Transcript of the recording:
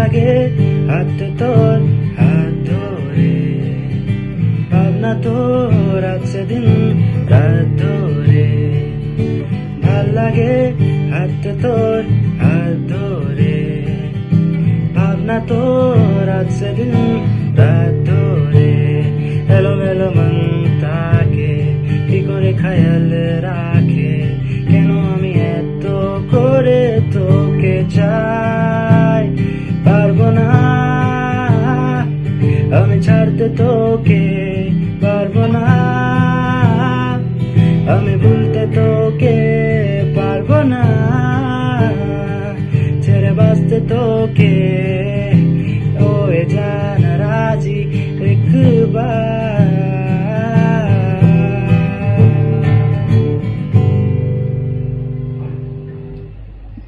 লাগে হাঁটতে তোর হাত ধরে, ভাবনা তোর আছে দিন রাত ধরে। ভাল লাগে হাঁটতে তোর হাত ধরে, ভাবনা তোর আছে দিন রাত ধরে। এলোমেলো মন তাকে কি করে খেয়াল রাখে, কেন আমি এত করে তোকে চাই। পারবো না আমি ছাড়তে তোকে, পারবো না আমি ভুলতে তোকে, পারবো না ছেড়ে বাঁচতে তোকে।